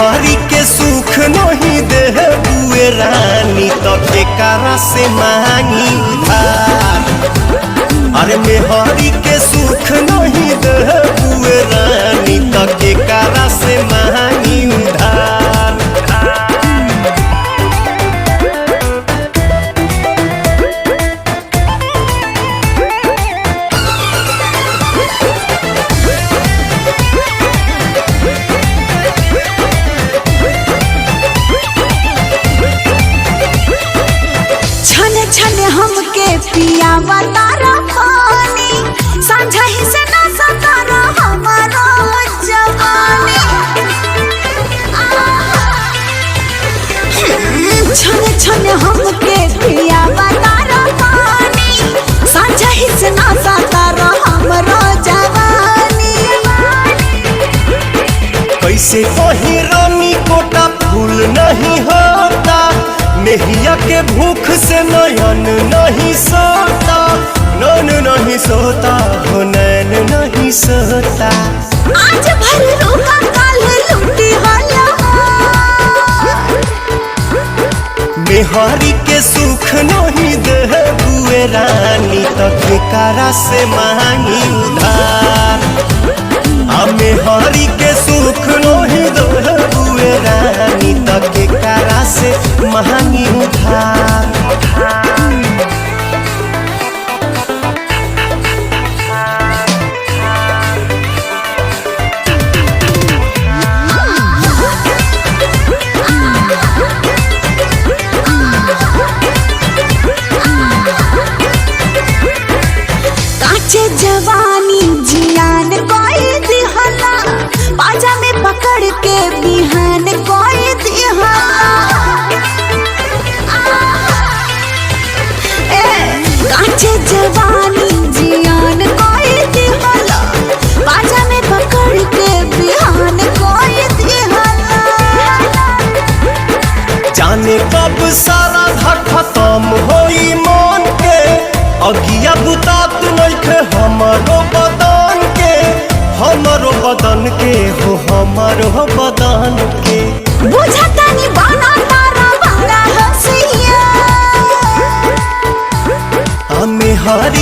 मेहरी के सुख नहीं दे बुए रानी तो केकरा से मांगी उधार। अरे मेहरी के सुख नहीं दे बुए रानी तो केकरा से मांगी उधार। छन हमके पिया तारा पानी सांझा ही से ना सतारा हमारा जवानी। छन छन हमके पिया तारा पानी सांझा ही से ना सतारा हमारा जवानी। कैसे कहीं रानी कोटा फूल नहीं होता, नेहिया के भूख से नयन नहीं सोता, नैन नहीं सोता हो नैन नहीं सोता। आज भर रोका काल लूटी होला मेहरी के सुख नहीं दे बुए रानी तो केकरा से मांगी उधार। मेहरी के सुख नहीं दे बुए रानी तो केकरा से मांगी उधार। काचे जवानी जियान कोई दिहला बाजा में पकड़ के बिहान कोई दिहला। काचे जवानी जियान कोई दिहला बाजा में पकड़ के बिहान कोई दिहला। जाने कब सारा धर खत्म होई मन के, अगिया बुतात नइखे हमरो बदन के, हमरो बदन के हो हमरो बदन के। बुझतानी बना तारा बड़ा हसिया मेहरी